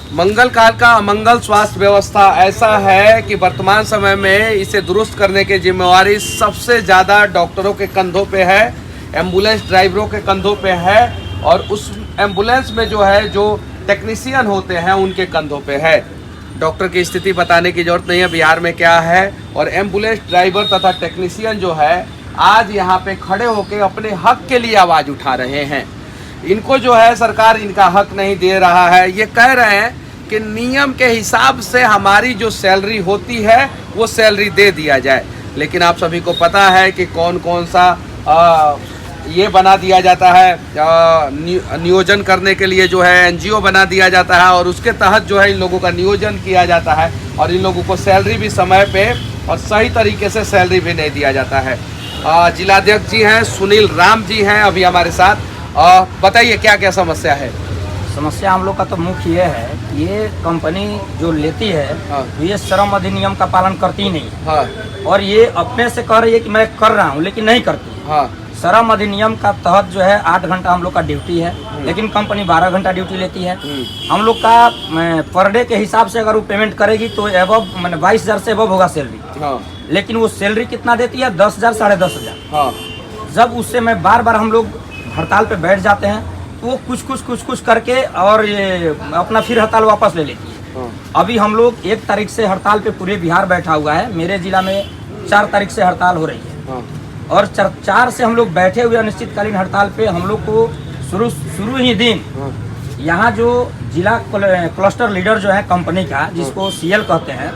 मंगल काल का अमंगल स्वास्थ्य व्यवस्था ऐसा है कि वर्तमान समय में इसे दुरुस्त करने की जिम्मेवारी सबसे ज़्यादा डॉक्टरों के कंधों पे है, एम्बुलेंस ड्राइवरों के कंधों पे है और उस एम्बुलेंस में जो है जो टेक्नीशियन होते हैं उनके कंधों पे है। डॉक्टर की स्थिति बताने की ज़रूरत नहीं है बिहार में क्या है। और एम्बुलेंस ड्राइवर तथा टेक्नीशियन जो है आज यहाँ पे खड़े होकर अपने हक के लिए आवाज़ उठा रहे हैं। इनको जो है सरकार इनका हक नहीं दे रहा है। ये कह रहे हैं कि नियम के हिसाब से हमारी जो सैलरी होती है वो सैलरी दे दिया जाए, लेकिन आप सभी को पता है कि कौन कौन सा ये बना दिया जाता है, नियोजन करने के लिए जो है एनजीओ बना दिया जाता है और उसके तहत जो है इन लोगों का नियोजन किया जाता है और इन लोगों को सैलरी भी समय पे और सही तरीके से सैलरी भी नहीं दिया जाता है। जिलाध्यक्ष जी हैं सुनील राम जी हैं अभी हमारे साथ। बताइए क्या क्या समस्या है? समस्या हम लोग का तो मुख्य ये है कि ये कंपनी जो लेती है ये श्रम अधिनियम का पालन करती ही नहीं और ये अपने से कह रही है कि मैं कर रहा हूँ लेकिन नहीं करती। श्रम अधिनियम का तहत जो है 8 घंटा हम लोग का ड्यूटी है लेकिन कंपनी 12 घंटा ड्यूटी लेती है। हम लोग का पर डे के हिसाब से अगर वो पेमेंट करेगी तो एबव मैंने 22,000 से एबव होगा सैलरी, लेकिन वो सैलरी कितना देती है 10,000 साढ़े 10,000। जब उससे मैं बार बार हम लोग हड़ताल पे बैठ जाते हैं तो वो कुछ करके और ये अपना फिर हड़ताल वापस ले लेती है। अभी हम लोग 1 तारीख से हड़ताल पे पूरे बिहार बैठा हुआ है। मेरे जिला में 4 तारीख से हड़ताल हो रही है और 4 से हम लोग बैठे हुए अनिश्चितकालीन हड़ताल पे हम लोग को शुरू ही दिन यहाँ जो जिला क्लस्टर लीडर जो है कंपनी का जिसको सीएल कहते हैं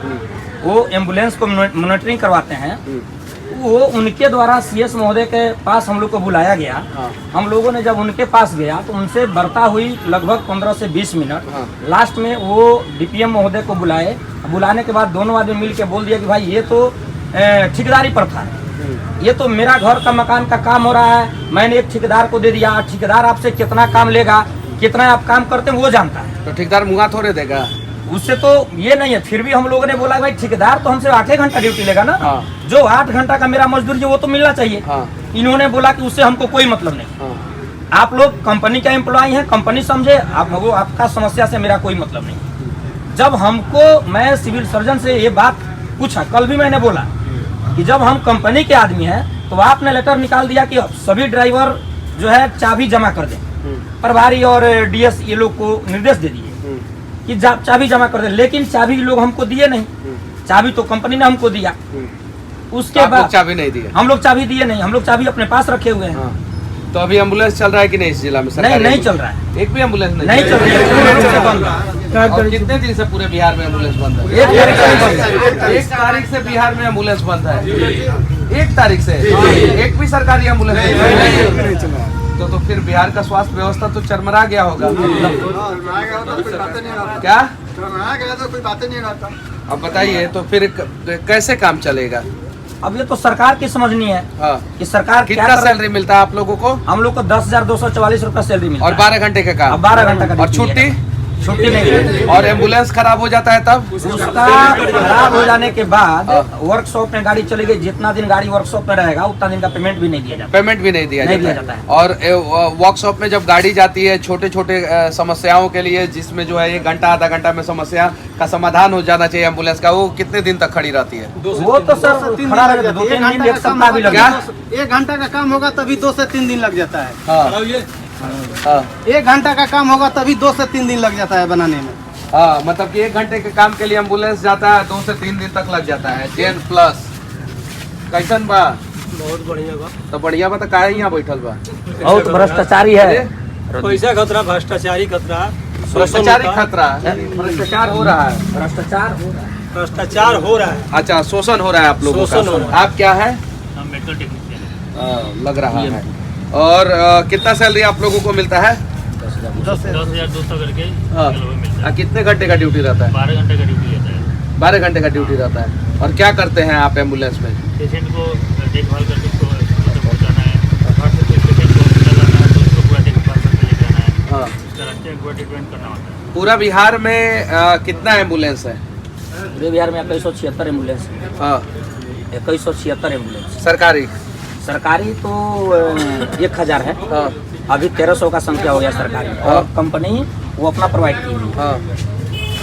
वो एम्बुलेंस को मॉनिटरिंग करवाते हैं, वो उनके द्वारा सीएस महोदय के पास हम लोग को बुलाया गया। हम लोगों ने जब उनके पास गया तो उनसे वार्ता हुई लगभग 15 से 20 मिनट। लास्ट में वो डीपीएम महोदय को बुलाए, बुलाने के बाद दोनों आदमी मिल के बोल दिया कि भाई ये तो ठेकेदारी प्रथा है, ये तो मेरा घर का मकान का काम हो रहा है, मैंने एक ठेकेदार को दे दिया, ठेकेदार आपसे कितना काम लेगा, कितना आप काम करते हैं वो जानता है। तो ठेकेदार मुँह थोड़े देगा, उससे तो ये नहीं है। फिर भी हम लोगों ने बोला भाई ठेकेदार तो हमसे 8 घंटा ड्यूटी लेगा ना, जो 8 घंटा का मेरा मजदूरी है वो तो मिलना चाहिए। इन्होंने बोला कि उससे हमको कोई मतलब नहीं, आप लोग कंपनी का एम्प्लॉय हैं, कंपनी समझे, आपका समस्या से मेरा कोई मतलब नहीं। जब हमको मैं सिविल सर्जन से ये बात पूछा, कल भी मैंने बोला कि जब हम कंपनी के आदमी हैं तो आपने लेटर निकाल दिया कि सभी ड्राइवर जो है चाबी जमा कर दें, प्रभारी और डीएस ये लोग को निर्देश दे दिए कि चाबी जमा कर दे, लेकिन चाबी लोग हमको दिए नहीं, चाबी तो कंपनी ने हमको दिया। उसके बाद चाबी नहीं दिए, हम लोग चाबी दिए नहीं, हम लोग चाबी अपने पास रखे हुए हैं। तो अभी एम्बुलेंस चल रहा है कि नहीं इस जिला में? नहीं चल रहा है, एक भी एम्बुलेंस नहीं चल रही है। और कितने दिन से पूरे बिहार में एम्बुलेंस बंद है? 1 तारीख से बिहार में एम्बुलेंस बंद है। 1 तारीख से एक भी सरकारी एम्बुलेंस नहीं चला। तो फिर बिहार का स्वास्थ्य व्यवस्था तो चरमरा गया होगा। क्या कोई बातें नहीं रहता। अब बताइए तो फिर कैसे काम चलेगा? अब ये तो सरकार की समझनी है कि सरकार कितना सैलरी मिलता है आप लोगों को? हम लोग को 10,244 रुपया सैलरी मिलता है और 12 घंटे का काम? 12 घंटा का। और छुट्टी नहीं। और एम्बुलेंस खराब हो जाता है तब? उसका खराब हो जाने के बाद वर्कशॉप में गाड़ी चली गई, जितना दिन गाड़ी वर्कशॉप में रहेगा उतना दिन का पेमेंट भी नहीं दिया जाता। पेमेंट भी नहीं दिया जाता है। और वर्कशॉप में जब गाड़ी जाती है छोटे छोटे समस्याओं के लिए, जिसमें जो है 1 घंटा आधा घंटा में समस्या का समाधान हो जाना चाहिए एम्बुलेंस का, वो कितने दिन तक खड़ी रहती है? वो तो सर खड़ा रहेगा 2-3 दिन, 1 सप्ताह भी लगेगा। 1 घंटा का काम होगा तभी 2 से 3 दिन लग जाता है। 1 घंटा का काम होगा तभी 2 से 3 दिन लग जाता है बनाने में। मतलब कि 1 घंटे के काम के लिए एम्बुलेंस जाता है 2 से 3 दिन तक लग जाता है। 10+ कैसन बा? बहुत बढ़िया बा। तो बढ़िया बा, तो काहे यहाँ बैठल बा? बहुत भ्रष्टाचारी है, पैसा खतरा, भ्रष्टाचारी खतरा, भ्रष्टाचारी खतरा, भ्रष्टाचार हो रहा है, भ्रष्टाचार हो रहा है। अच्छा, शोषण हो रहा है आप लोगों का। आप क्या है? मेडिकल टेक्नीशियन लग रहा है। और कितना सैलरी आप लोगों को मिलता है? 10,200 करके मिलता है। कितने घंटे का ड्यूटी रहता है? 12 घंटे का ड्यूटी रहता है। 12 घंटे का ड्यूटी रहता है। और क्या करते हैं आप एम्बुलेंस में? पेशेंट को देखभाल करके उसको पहुँचाना है, पेशेंट को लाना है तो उसको पूरा देखभाल करके लेके आना है, उसका रास्ते में ट्रीटमेंट करना होता है। पूरा बिहार में कितना एम्बुलेंस है? पूरे बिहार में 2176 एम्बुलेंस। 2176 एम्बुलेंस सरकारी तो 1000 है। अभी 1300 का संख्या हो गया सरकारी, और कंपनी वो अपना प्रोवाइड की हुई।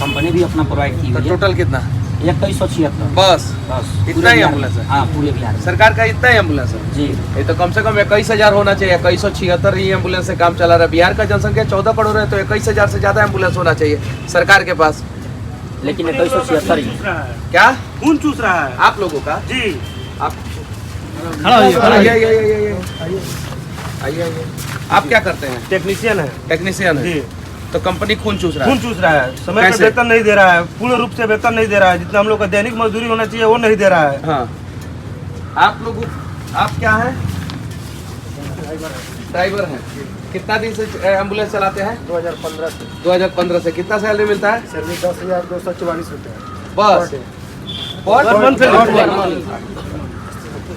कंपनी भी अपना प्रोवाइड की तो हुई है। टोटल कितना? 2176 बस बस इतना ही एम्बुलेंस है? हाँ, पूरे बिहार में। सरकार का इतना ही एम्बुलेंस है जी। ये तो कम से कम 21,000 होना चाहिए। 2176 ही एम्बुलेंस से काम चला रहा है। बिहार का जनसंख्या 14 करोड़ है, तो 21,000 से ज्यादा एम्बुलेंस होना चाहिए सरकार के पास। लेकिन 2176 ही। क्या खून चूस रहा है आप लोगों का? जी। आप खड़ा होइए, आइए। आप क्या करते हैं? टेक्नीशियन है टेक्नीशियन है। जी। तो कंपनी खून चूस रहा है? खून चूस रहा है, समय पर कैसे? वेतन नहीं दे रहा है, पूर्ण रूप से वेतन नहीं दे रहा है, जितना हम लोग का दैनिक मजदूरी होना चाहिए वो नहीं दे रहा है। हाँ। आप क्या हैं? ड्राइवर हैं। कितना दिन से एम्बुलेंस चलाते हैं? 2015 से 2015 से। कितना सैलरी मिलता है? सैलरी 10,244 रुपये बस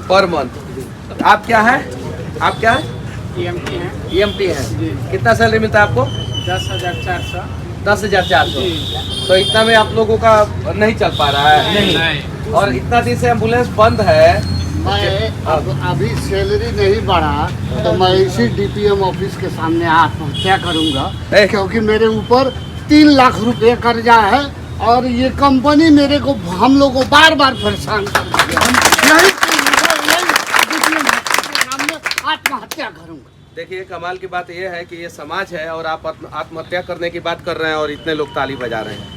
पर मंथ। आप क्या है? आप क्या है? EMT हैं। कितना सैलरी मिलता है आपको? 10,400। 10,400। तो इतना में आप लोगों का नहीं चल पा रहा है? नहीं। और इतना दिन से एम्बुलेंस बंद है। मैं अभी सैलरी नहीं बढ़ा तो मैं इसी DPM ऑफिस के सामने आत्महत्या करूंगा, क्योंकि मेरे ऊपर 3 लाख रुपए कर्जा है और ये कंपनी मेरे को हम लोग को बार बार परेशान कर दिया। आत्महत्या करूंगा। देखिए कमाल की बात यह है कि ये समाज है और आप आत्महत्या करने की बात कर रहे हैं और इतने लोग ताली बजा रहे हैं।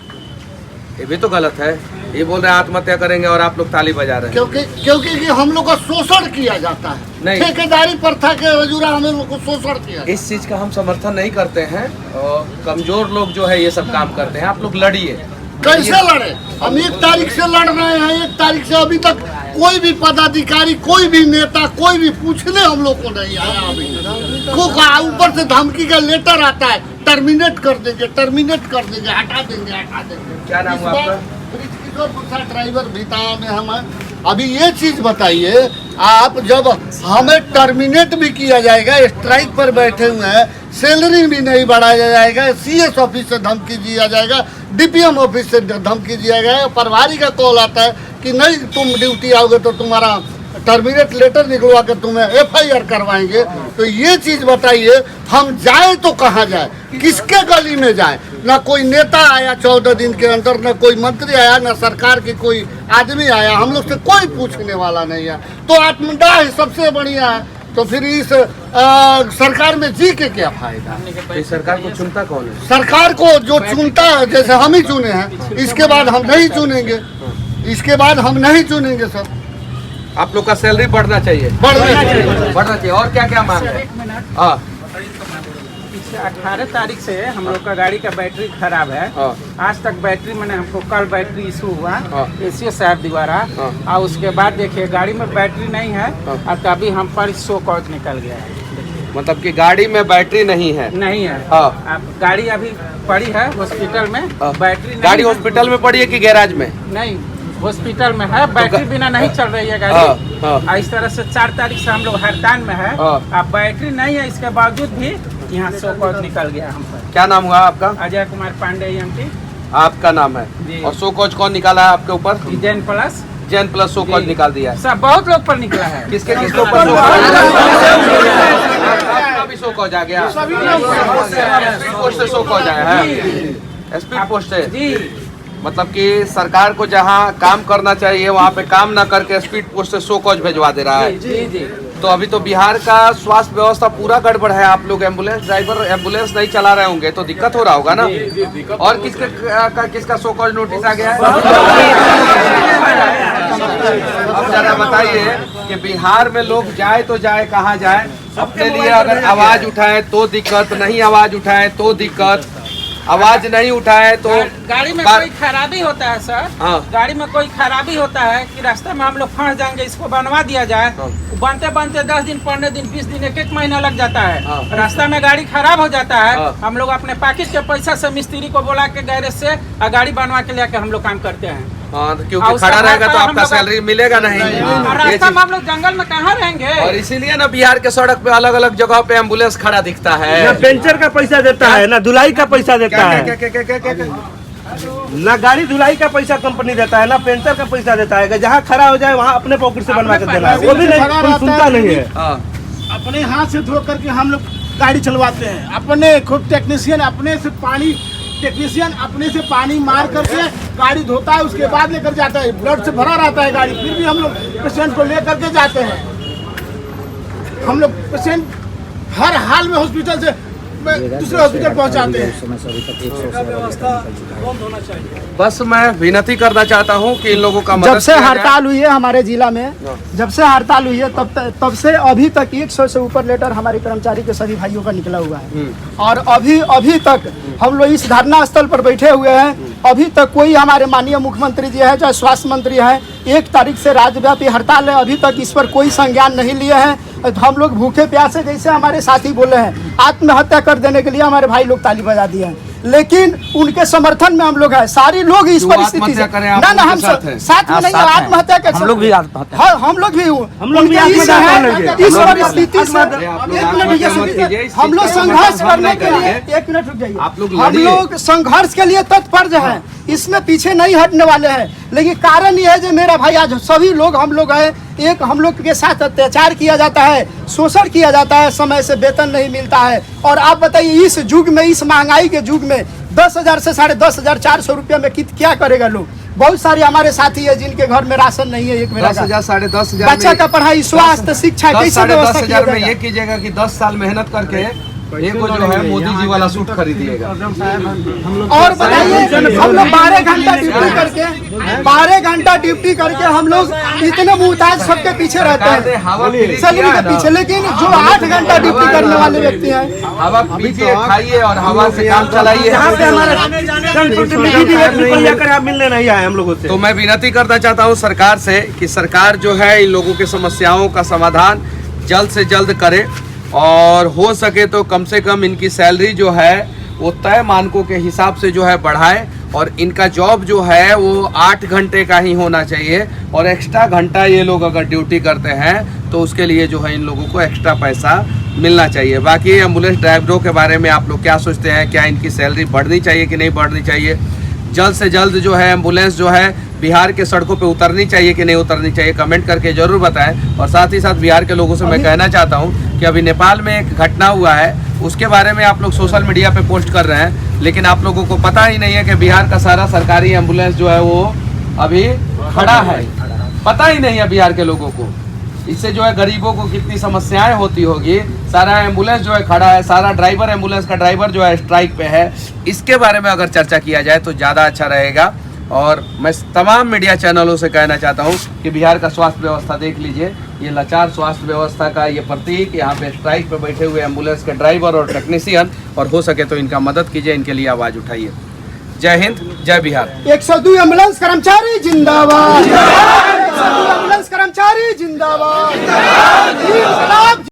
ये भी तो गलत है। ये बोल रहे हैं आत्महत्या करेंगे और आप लोग ताली बजा रहे हैं। क्योंकि कि हम लोग का शोषण किया जाता है, नहीं। ठेकेदारी प्रथा के रजूरा हम लोग को शोषण किया जाता है। इस चीज का हम समर्थन नहीं करते हैं और कमजोर लोग जो है ये सब काम करते हैं। आप लोग लड़िए। कैसे लड़े? हम 1 तारीख से लड़ रहे हैं, 1 तारीख से अभी तक कोई भी पदाधिकारी, कोई भी नेता, कोई भी पूछने हम लोग को नहीं आया। अभी ऊपर से धमकी का लेटर आता है, टर्मिनेट कर देंगे, हटा देंगे। क्या नाम हुआ आपका? ब्रिजकिशोर प्रसाद, ड्राइवर भीता में हम हैं। अभी ये चीज बताइए, आप जब हमें टर्मिनेट भी किया जाएगा, स्ट्राइक पर बैठे हुए हैं, सैलरी भी नहीं बढ़ाया जाएगा, CS ऑफिस से धमकी दिया जाएगा, DPM ऑफिस से धमकी दिया जाएगा, प्रभारी का कॉल आता है कि नहीं तुम ड्यूटी आओगे तो तुम्हारा टर्मिनेट लेटर निकलवा कर तुम्हें FIR करवाएंगे। तो ये चीज बताइए, हम जाए तो कहाँ जाए, किसके गली में जाए? ना कोई नेता आया 14 दिन के अंदर, ना कोई मंत्री आया, ना सरकार की कोई आदमी आया, हम लोग से कोई पूछने वाला नहीं है। तो आत्मदाह सबसे बढ़िया है। तो फिर इस सरकार में जी के क्या फायदा? इस सरकार को चुनता कौन है? सरकार को जो चुनता है, जैसे हम ही चुने हैं, इसके बाद हम नहीं चुनेंगे, सर। आप लोग का सैलरी बढ़ना चाहिए। बढ़ना चाहिए। और क्या क्या मांग है? हाँ। 18 तारीख से हम लोग का गाड़ी का बैटरी खराब है। आज तक बैटरी मैंने हमको कल बैटरी इशू हुआ ACO साहब द्वारा, और उसके बाद देखिए गाड़ी में बैटरी नहीं है और तभी हम पर शो कॉज निकल गया है। मतलब कि गाड़ी में बैटरी नहीं है? नहीं है। अब गाड़ी अभी पड़ी है हॉस्पिटल में, बैटरी गाड़ी हॉस्पिटल में पड़ी है कि गैराज में? नहीं, हॉस्पिटल में है, बैटरी बिना नहीं चल रही है गाड़ी। इस तरह से 4 तारीख से हम लोग हड़ताल में है। अब बैटरी नहीं है, इसके बावजूद भी यहाँ शो कॉज निकल गया हम पर। क्या नाम हुआ आपका? अजय कुमार पांडे EMT। आपका नाम है? जी। और शो कॉज कौन निकाला है आपके ऊपर? जैन प्लस शो कॉज निकाल दिया है। सब बहुत लोग पर निकला है। किसके ऊपर शो कॉज? आपका भी शो कॉज आ गया? स्पीड पोस्ट से शो कॉज आया है? स्पीड पोस्ट से? जी। मतलब कि सरकार को जहाँ काम करना चाहिए वहाँ पे काम ना करके स्पीड पोस्ट से शो कॉज भिजवा दे रहा है। जी जी। तो अभी तो बिहार का स्वास्थ्य व्यवस्था पूरा गड़बड़ है। आप लोग एम्बुलेंस ड्राइवर एम्बुलेंस नहीं चला रहे होंगे तो दिक्कत हो रहा होगा ना? और किसका शो कॉज नोटिस आ गया है? अब जरा बताइए कि बिहार में लोग जाए तो जाए कहाँ जाए? अपने लिए अगर आवाज उठाए तो दिक्कत, नहीं आवाज उठाए तो दिक्कत। आवाज नहीं उठाए तो गाड़ी में कोई खराबी होता है सर। हाँ। गाड़ी में कोई खराबी होता है कि रास्ते में हम लोग फंस जाएंगे, इसको बनवा दिया जाए। बनते बनते 10 दिन, 15 दिन, 20 दिन, 1 महीना लग जाता है। रास्ता में गाड़ी खराब हो जाता है। हम लोग अपने पैकेट के पैसा से मिस्त्री को बोला के गैरेज से गाड़ी बनवा के लेके हम लोग काम करते हैं। हाँ, तो क्योंकि खड़ा रहेगा तो आपका सैलरी मिलेगा नहीं। रास्ता में हम लोग जंगल में कहाँ रहेंगे? और इसीलिए ना बिहार के सड़क पे अलग अलग जगह पे एम्बुलेंस खड़ा दिखता है। ना पेंचर का पैसा देता है, ना धुलाई का पैसा देता क्या है, क्या क्या क्या क्या क्या? ना गाड़ी धुलाई का पैसा कंपनी देता है, ना पेंचर का पैसा देता है। जहाँ खड़ा हो जाए वहाँ अपने पॉकेट से बनवा के देना है, वो भी नहीं, कोई सुनता नहीं है। अपने हाथ से धो करके हम लोग गाड़ी चलवाते हैं, अपने खुद टेक्नीशियन अपने से पानी टेक्नीशियन अपने से पानी मार करके गाड़ी धोता है, उसके बाद लेकर जाता है। ब्लड से भरा रहता है गाड़ी, फिर भी हम लोग पेशेंट को लेकर के जाते हैं। हम लोग पेशेंट हर हाल में हॉस्पिटल से दूसरे हॉस्पिटल पहुंचाते हैं। बस मैं विनती करना चाहता हूँ कि इन लोगों का जब से हड़ताल हुई है हमारे जिला में, जब से हड़ताल हुई है तब से अभी तक 100 से ऊपर लेटर हमारे कर्मचारी के सभी भाइयों का निकला हुआ है। और अभी तक हम लोग इस धरना स्थल पर बैठे हुए हैं। अभी तक कोई हमारे माननीय मुख्यमंत्री जी है, चाहे स्वास्थ्य मंत्री है, 1 तारीख से राज्यव्यापी हड़ताल है, अभी तक इस पर कोई संज्ञान नहीं लिए हैं। हम लोग भूखे प्यासे, जैसे हमारे साथी बोले हैं, आत्महत्या कर देने के लिए हमारे भाई लोग ताली बजा दिए हैं, लेकिन उनके समर्थन में हम लोग हैं। सारे लोग इस परिस्थिति से ना हम साथ में नहीं, आत्महत्या कर हम लोग भी आत्महत्या, हाँ हम लोग भी इस परिस्थिति से हम लोग संघर्ष करने के लिए, 1 मिनट रुक जाइए, हम लोग संघर्ष के लिए तत्पर हैं, इसमें पीछे नहीं हटने वाले हैं। लेकिन कारण यह है जो मेरा भाई आज सभी लोग हम लोग हैं, एक हम लोग के साथ अत्याचार किया जाता है, शोषण किया जाता है, समय से वेतन नहीं मिलता है। और आप बताइए इस युग में, इस महंगाई के युग में 10,000 से 10,500 400 रुपये में क्या करेगा लोग। बहुत सारे हमारे साथी है जिनके घर में राशन नहीं है, 10,000 साढ़े 10,000 बच्चा का पढ़ाई, स्वास्थ्य, शिक्षा कैसे व्यवस्था किया 10,000 में ये कीजिएगा कि 10 साल मेहनत करके एक को जो है मोदी जी वाला सूट खरीदिएगा। और बताइए हम लोग 12 घंटा ड्यूटी करके हम लोग इतने मुहताज सबके पीछे रहते हैं, सैलरी के पीछे। लेकिन जो 8 घंटा ड्यूटी करने वाले व्यक्ति हैं, हवा पीजिए, खाइए और हवा से काम चलाइए। मिलने नहीं आए हम लोगों से। तो मैं विनती करना चाहता हूँ सरकार से कि सरकार जो है इन लोगों की समस्याओं का समाधान जल्द से जल्द करे, और हो सके तो कम से कम इनकी सैलरी जो है वो तय मानकों के हिसाब से जो है बढ़ाए, और इनका जॉब जो है वो 8 घंटे का ही होना चाहिए, और एक्स्ट्रा घंटा ये लोग अगर ड्यूटी करते हैं तो उसके लिए जो है इन लोगों को एक्स्ट्रा पैसा मिलना चाहिए। बाकी एम्बुलेंस ड्राइवरों के बारे में आप लोग क्या सोचते हैं, क्या इनकी सैलरी बढ़नी चाहिए कि नहीं बढ़नी चाहिए? जल्द से जल्द जो है एम्बुलेंस जो है बिहार के सड़कों पे उतरनी चाहिए कि नहीं उतरनी चाहिए, कमेंट करके जरूर बताएं। और साथ ही साथ बिहार के लोगों से मैं कहना चाहता हूं कि अभी नेपाल में एक घटना हुआ है, उसके बारे में आप लोग सोशल मीडिया पे पोस्ट कर रहे हैं, लेकिन आप लोगों को पता ही नहीं है कि बिहार का सारा सरकारी एम्बुलेंस जो है वो अभी खड़ा है। पता ही नहीं है बिहार के लोगों को। इससे जो है गरीबों को कितनी समस्याएं होती होगी। सारा एम्बुलेंस जो है खड़ा है, सारा ड्राइवर, एम्बुलेंस का ड्राइवर जो है स्ट्राइक पे है। इसके बारे में अगर चर्चा किया जाए तो ज़्यादा अच्छा रहेगा। और मैं तमाम मीडिया चैनलों से कहना चाहता हूं कि बिहार का स्वास्थ्य व्यवस्था देख लीजिए, ये लाचार स्वास्थ्य व्यवस्था का ये प्रतीक, यहाँ पे स्ट्राइक पे बैठे हुए एम्बुलेंस के ड्राइवर और टेक्नीशियन, और हो सके तो इनका मदद कीजिए, इनके लिए आवाज़ उठाइए। जय हिंद, जय बिहार। 102 एम्बुलेंस कर्मचारी जिंदाबाद, 102 एम्बुलेंस कर्मचारी जिंदाबाद।